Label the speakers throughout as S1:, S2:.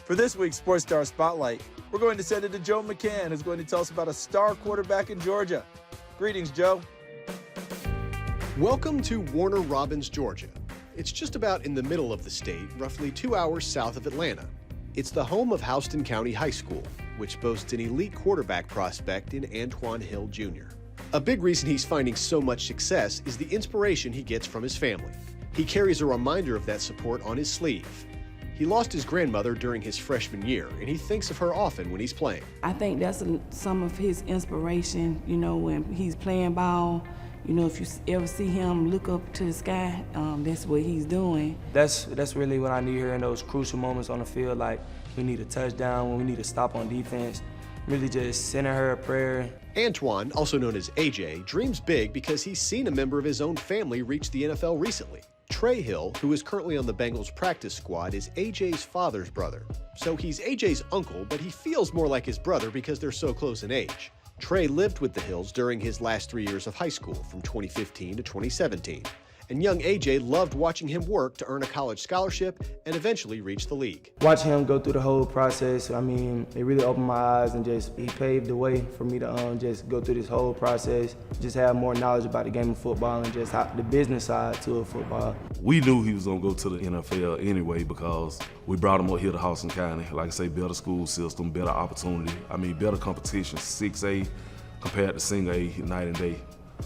S1: For this week's Sports Star Spotlight, we're going to send it to Joe McCann, who's going to tell us about a star quarterback in Georgia. Greetings, Joe.
S2: Welcome to Warner Robins, Georgia. It's just about in the middle of the state, roughly 2 hours south of Atlanta. It's the home of Houston County High School, which boasts an elite quarterback prospect in Antwann Hill Jr. A big reason he's finding so much success is the inspiration he gets from his family. He carries a reminder of that support on his sleeve. He lost his grandmother during his freshman year, and he thinks of her often when he's playing.
S3: I think that's some of his inspiration, when he's playing ball. If you ever see him look up to the sky, that's what he's doing.
S4: That's really what I need here in those crucial moments on the field, like we need a touchdown, when we need to stop on defense, really just sending her a prayer.
S2: Antwann, also known as AJ, dreams big because he's seen a member of his own family reach the NFL recently. Trey Hill, who is currently on the Bengals practice squad, is AJ's father's brother. So he's AJ's uncle, but he feels more like his brother because they're so close in age. Trey lived with the Hills during his last 3 years of high school, from 2015 to 2017. And young AJ loved watching him work to earn a college scholarship and eventually reach the league.
S4: Watching him go through the whole process, it really opened my eyes, and he paved the way for me to just go through this whole process, just have more knowledge about the game of football and just the business side to football.
S5: We knew he was gonna go to the NFL anyway because we brought him up here to Houston County. Like I say, better school system, better opportunity. Better competition, 6A compared to single A, night and day.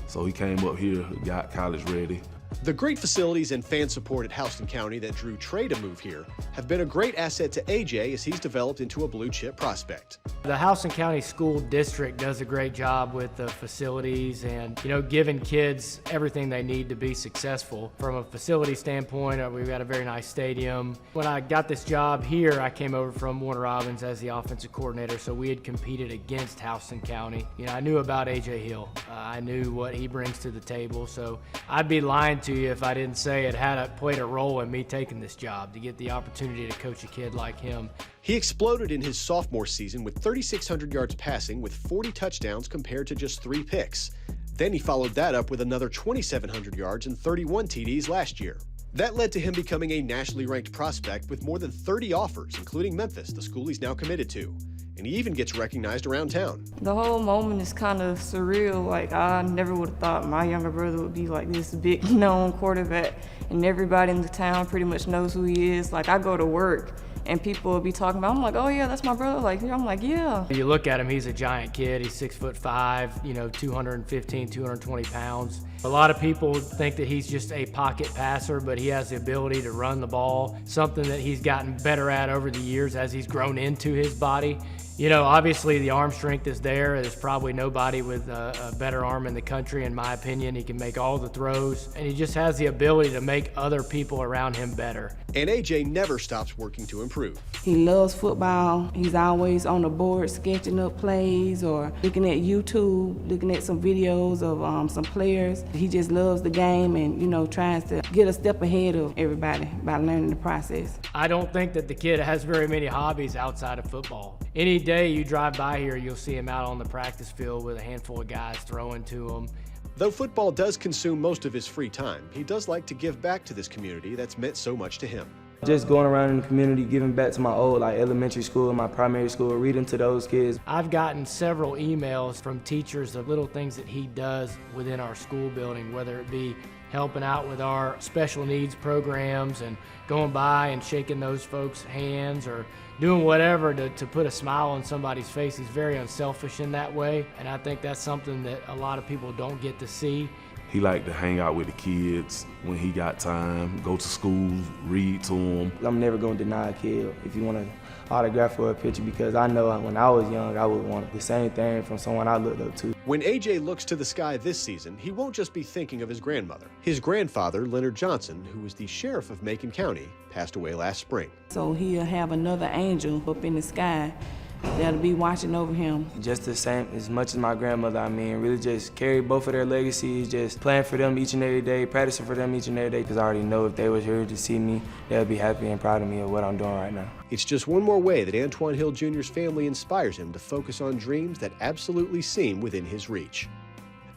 S5: So he came up here, got college ready.
S2: The great facilities and fan support at Houston County that drew Trey to move here have been a great asset to AJ as he's developed into a blue-chip prospect.
S6: The Houston County School District does a great job with the facilities and, giving kids everything they need to be successful. From a facility standpoint, we've got a very nice stadium. When I got this job here, I came over from Warner Robins as the offensive coordinator, so we had competed against Houston County. I knew about AJ Hill. I knew what he brings to the table, so I'd be lying to you if I didn't say it played a role in me taking this job, to get the opportunity to coach a kid like him.
S2: He exploded in his sophomore season with 3,600 yards passing with 40 touchdowns compared to just 3 picks. Then he followed that up with another 2,700 yards and 31 TDs last year. That led to him becoming a nationally ranked prospect with more than 30 offers, including Memphis, the school he's now committed to. And he even gets recognized around town.
S3: The whole moment is kind of surreal. I never would have thought my younger brother would be like this big known quarterback, and everybody in the town pretty much knows who he is. I go to work and people will be talking about, I'm like, oh yeah, that's my brother. I'm like, yeah.
S6: You look at him, he's a giant kid. He's 6'5", 215, 220 pounds. A lot of people think that he's just a pocket passer, but he has the ability to run the ball, something that he's gotten better at over the years as he's grown into his body. Obviously the arm strength is there. There's probably nobody with a better arm in the country, in my opinion. He can make all the throws, and he just has the ability to make other people around him better.
S2: And AJ never stops working to improve.
S3: He loves football. He's always on the board sketching up plays or looking at YouTube, looking at some videos of some players. He just loves the game and, tries to get a step ahead of everybody by learning the process.
S6: I don't think that the kid has very many hobbies outside of football. Any day you drive by here, you'll see him out on the practice field with a handful of guys throwing to him.
S2: Though football does consume most of his free time, he does like to give back to this community that's meant so much to him.
S4: Just going around in the community, giving back to my old elementary school and my primary school, reading to those kids.
S6: I've gotten several emails from teachers of little things that he does within our school building, whether it be helping out with our special needs programs and going by and shaking those folks' hands or doing whatever to put a smile on somebody's face. He's very unselfish in that way, and I think that's something that a lot of people don't get to see.
S5: He liked to hang out with the kids when he got time, go to school, read to them.
S4: I'm never going to deny a kid if you want an autograph or a picture, because I know when I was young, I would want the same thing from someone I looked up to.
S2: When AJ looks to the sky this season, he won't just be thinking of his grandmother. His grandfather, Leonard Johnson, who was the sheriff of Macon County, passed away last spring.
S3: So he'll have another angel up in the sky that'll be watching over him.
S4: Just the same, as much as my grandmother, really just carry both of their legacies, just playing for them each and every day, practicing for them each and every day, because I already know if they was here to see me, they'll be happy and proud of me of what I'm doing right now.
S2: It's just one more way that Antwann Hill Jr.'s family inspires him to focus on dreams that absolutely seem within his reach.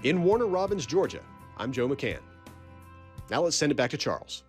S2: In Warner Robins, Georgia, I'm Joe McCann. Now let's send it back to Charles.